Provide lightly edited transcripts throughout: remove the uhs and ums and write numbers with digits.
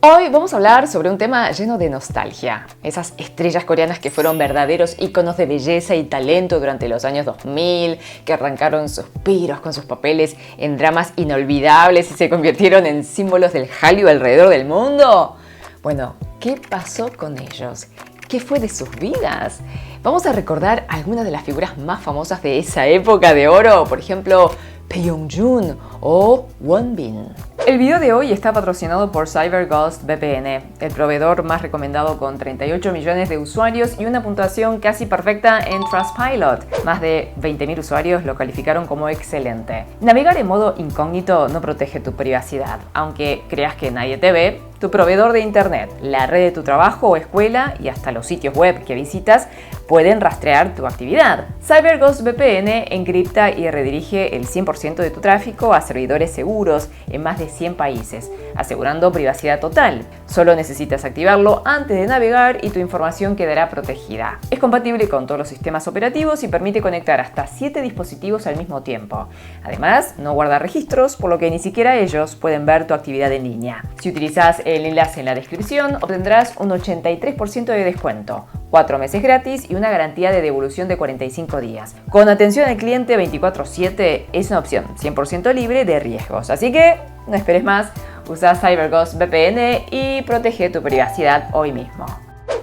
Hoy vamos a hablar sobre un tema lleno de nostalgia. Esas estrellas coreanas que fueron verdaderos íconos de belleza y talento durante los años 2000, que arrancaron suspiros con sus papeles en dramas inolvidables y se convirtieron en símbolos del Hallyu alrededor del mundo. Bueno, ¿qué pasó con ellos? ¿Qué fue de sus vidas? Vamos a recordar algunas de las figuras más famosas de esa época de oro, por ejemplo, Baekhyun o Wonbin. El video de hoy está patrocinado por CyberGhost VPN, el proveedor más recomendado con 38 millones de usuarios y una puntuación casi perfecta en Trustpilot. Más de 20.000 usuarios lo calificaron como excelente. Navegar en modo incógnito no protege tu privacidad, aunque creas que nadie te ve. Tu proveedor de internet, la red de tu trabajo o escuela y hasta los sitios web que visitas pueden rastrear tu actividad. CyberGhost VPN encripta y redirige el 100% de tu tráfico a servidores seguros en más de 100 países, asegurando privacidad total. Solo necesitas activarlo antes de navegar y tu información quedará protegida. Es compatible con todos los sistemas operativos y permite conectar hasta 7 dispositivos al mismo tiempo. Además, no guarda registros, por lo que ni siquiera ellos pueden ver tu actividad en línea. Si utilizas el enlace en la descripción, obtendrás un 83% de descuento, 4 meses gratis y una garantía de devolución de 45 días. Con atención al cliente 24/7 es una opción 100% libre de riesgos. Así que no esperes más, usa CyberGhost VPN y protege tu privacidad hoy mismo.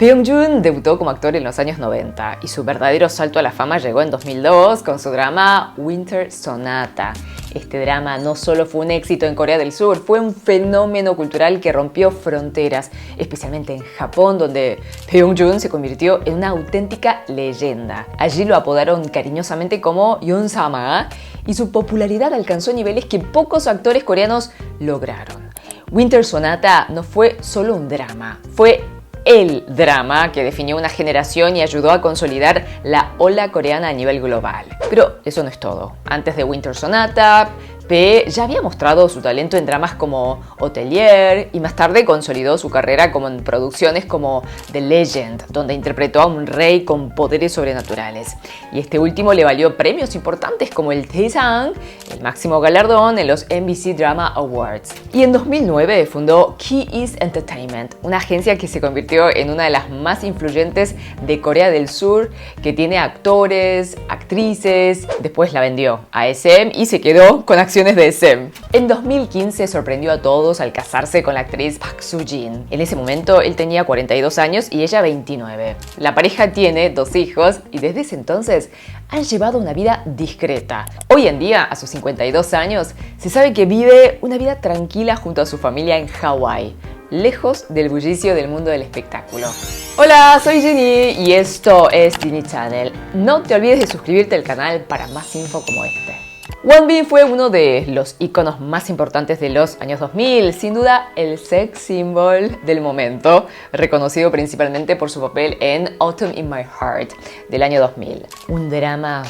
Baekhyun debutó como actor en los años 90 y su verdadero salto a la fama llegó en 2002 con su drama Winter Sonata. Este drama no solo fue un éxito en Corea del Sur, fue un fenómeno cultural que rompió fronteras, especialmente en Japón, donde Baekhyun se convirtió en una auténtica leyenda. Allí lo apodaron cariñosamente como Yoon-sama y su popularidad alcanzó niveles que pocos actores coreanos lograron. Winter Sonata no fue solo un drama, fue el drama que definió una generación y ayudó a consolidar la ola coreana a nivel global. Pero eso no es todo. Antes de Winter Sonata, Bae ya había mostrado su talento en dramas como Hotelier y más tarde consolidó su carrera como en producciones como The Legend, donde interpretó a un rey con poderes sobrenaturales. Y este último le valió premios importantes como el Taesang, el máximo galardón en los MBC Drama Awards. Y en 2009 fundó Key East Entertainment, una agencia que se convirtió en una de las más influyentes de Corea del Sur, que tiene actores, actrices. Después la vendió a SM y se quedó con acciones de SM. En 2015 sorprendió a todos al casarse con la actriz Park Soo-jin. En ese momento él tenía 42 años y ella 29. La pareja tiene 2 hijos y desde ese entonces han llevado una vida discreta. Hoy en día, a sus 52 años, se sabe que vive una vida tranquila junto a su familia en Hawái, lejos del bullicio del mundo del espectáculo. Hola, soy Jenny y esto es Jenny Channel. No te olvides de suscribirte al canal para más info como este. Wonbin fue uno de los íconos más importantes de los años 2000, sin duda el sex symbol del momento, reconocido principalmente por su papel en Autumn in My Heart del año 2000. Un drama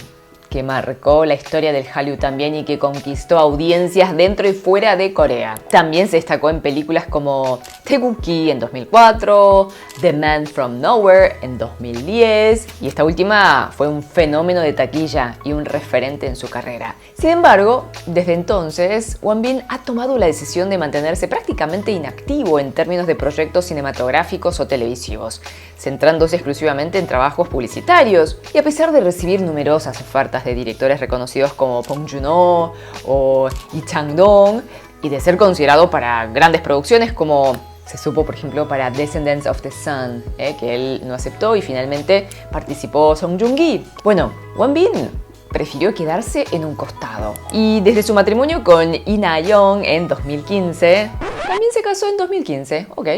que marcó la historia del Hallyu también y que conquistó audiencias dentro y fuera de Corea. También se destacó en películas como Taegukgi en 2004, The Man from Nowhere en 2010 y esta última fue un fenómeno de taquilla y un referente en su carrera. Sin embargo, desde entonces, Wonbin ha tomado la decisión de mantenerse prácticamente inactivo en términos de proyectos cinematográficos o televisivos, centrándose exclusivamente en trabajos publicitarios. Y a pesar de recibir numerosas ofertas de directores reconocidos como Bong Joon-ho o Lee Chang-dong y de ser considerado para grandes producciones como se supo, por ejemplo, para Descendants of the Sun, que él no aceptó y finalmente participó Song Joong-ki. Bueno, Wonbin prefirió quedarse en un costado. Y desde su matrimonio con Lee Na-young en 2015, también se casó en 2015, ok.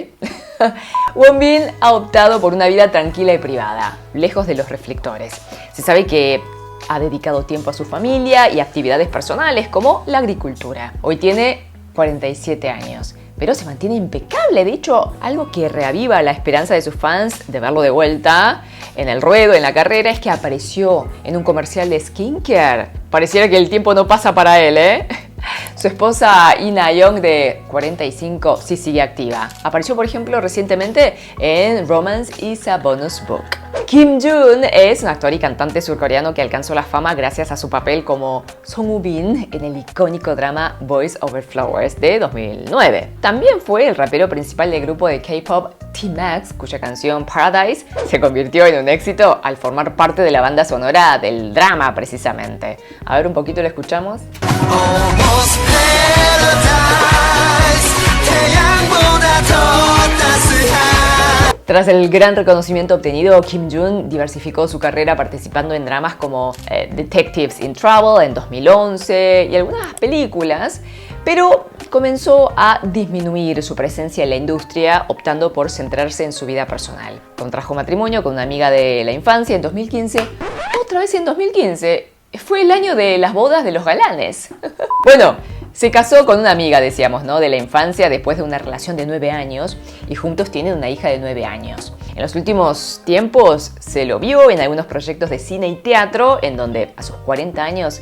Wonbin ha optado por una vida tranquila y privada, lejos de los reflectores. Se sabe que ha dedicado tiempo a su familia y actividades personales como la agricultura. Hoy tiene 47 años, pero se mantiene impecable. De hecho, algo que reaviva la esperanza de sus fans de verlo de vuelta en el ruedo, en la carrera, es que apareció en un comercial de skincare. Pareciera que el tiempo no pasa para él, ¿eh? Su esposa Lee Na-young, de 45, sí sigue activa. Apareció, por ejemplo, recientemente en Romance is a Bonus Book. Kim Jun es un actor y cantante surcoreano que alcanzó la fama gracias a su papel como Song Woo-bin en el icónico drama Boys Over Flowers de 2009. También fue el rapero principal del grupo de K-pop T-Max, cuya canción Paradise se convirtió en un éxito al formar parte de la banda sonora del drama precisamente. A ver, un poquito lo escuchamos. Tras el gran reconocimiento obtenido, Kim Jun diversificó su carrera participando en dramas como Detectives in Trouble en 2011 y algunas películas, pero comenzó a disminuir su presencia en la industria, optando por centrarse en su vida personal. Contrajo matrimonio con una amiga de la infancia en 2015, otra vez en 2015. Fue el año de las bodas de los galanes. Bueno, se casó con una amiga, decíamos, ¿no?, de la infancia después de una relación de 9 años y juntos tienen una hija de 9 años. En los últimos tiempos se lo vio en algunos proyectos de cine y teatro en donde a sus 40 años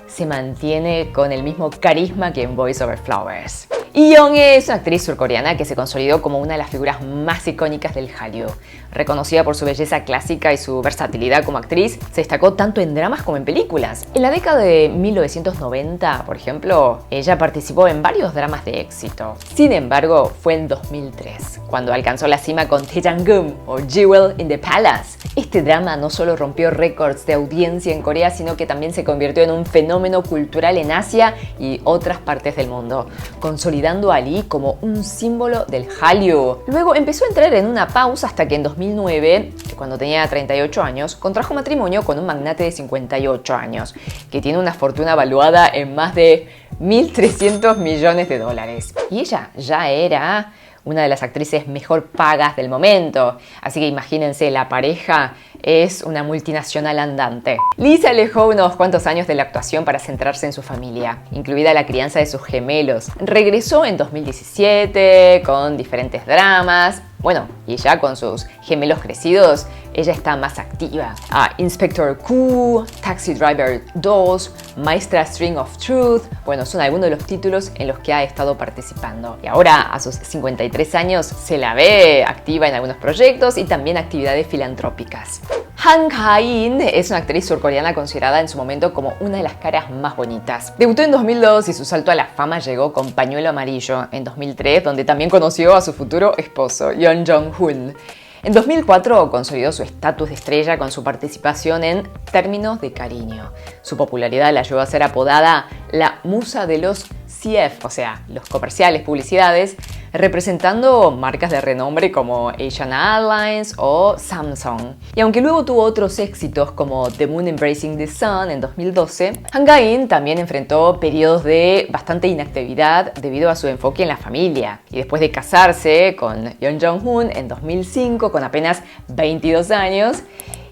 se mantiene con el mismo carisma que en Boys Over Flowers. Lee Young-hae es una actriz surcoreana que se consolidó como una de las figuras más icónicas del Hallyu. Reconocida por su belleza clásica y su versatilidad como actriz, se destacó tanto en dramas como en películas. En la década de 1990, por ejemplo, ella participó en varios dramas de éxito. Sin embargo, fue en 2003 cuando alcanzó la cima con Taejangum o Jewel in the Palace. Este drama no solo rompió récords de audiencia en Corea, sino que también se convirtió en un fenómeno cultural en Asia y otras partes del mundo, consolidando a Lee como un símbolo del Hallyu. Luego empezó a entrar en una pausa hasta que en 2009, cuando tenía 38 años, contrajo matrimonio con un magnate de 58 años, que tiene una fortuna valuada en más de 1.300 millones de dólares. Y ella ya era una de las actrices mejor pagas del momento, así que imagínense, la pareja es una multinacional andante. Lee se alejó unos cuantos años de la actuación para centrarse en su familia, incluida la crianza de sus gemelos. Regresó en 2017 con diferentes dramas. Bueno, y ya con sus gemelos crecidos, ella está más activa. Inspector Q, Taxi Driver 2, Maestra String of Truth. Bueno, son algunos de los títulos en los que ha estado participando. Y ahora, a sus 53 años, se la ve activa en algunos proyectos y también actividades filantrópicas. Han Ga-in es una actriz surcoreana considerada en su momento como una de las caras más bonitas. Debutó en 2002 y su salto a la fama llegó con Pañuelo Amarillo en 2003, donde también conoció a su futuro esposo, Yeon Jong-hun. En 2004 consolidó su estatus de estrella con su participación en Términos de Cariño. Su popularidad la llevó a ser apodada la musa de los CF, o sea, los comerciales, publicidades, representando marcas de renombre como Asian Airlines o Samsung. Y aunque luego tuvo otros éxitos como The Moon Embracing the Sun en 2012, Han Ga-in también enfrentó periodos de bastante inactividad debido a su enfoque en la familia. Y después de casarse con Yeon Jong-hun en 2005 con apenas 22 años,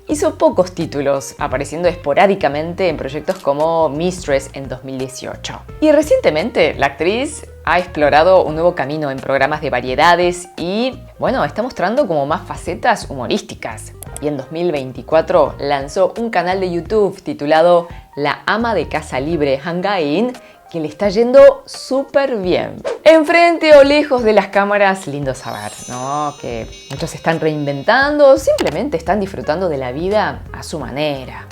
hizo pocos títulos, apareciendo esporádicamente en proyectos como Mistress en 2018. Y recientemente, la actriz ha explorado un nuevo camino en programas de variedades y, bueno, está mostrando como más facetas humorísticas. Y en 2024 lanzó un canal de YouTube titulado La ama de casa libre Han Ga-in, que le está yendo súper bien. Enfrente o lejos de las cámaras, lindo saber, ¿no?, que muchos se están reinventando, simplemente están disfrutando de la vida a su manera.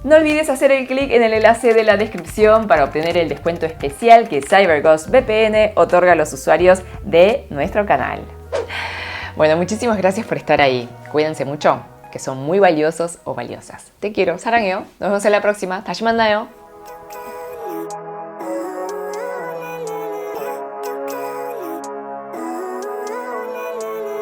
No olvides hacer el clic en el enlace de la descripción para obtener el descuento especial que CyberGhost VPN otorga a los usuarios de nuestro canal. Bueno, muchísimas gracias por estar ahí. Cuídense mucho, que son muy valiosos o valiosas. Te quiero, 사랑해요. Nos vemos en la próxima. 다시 만나요.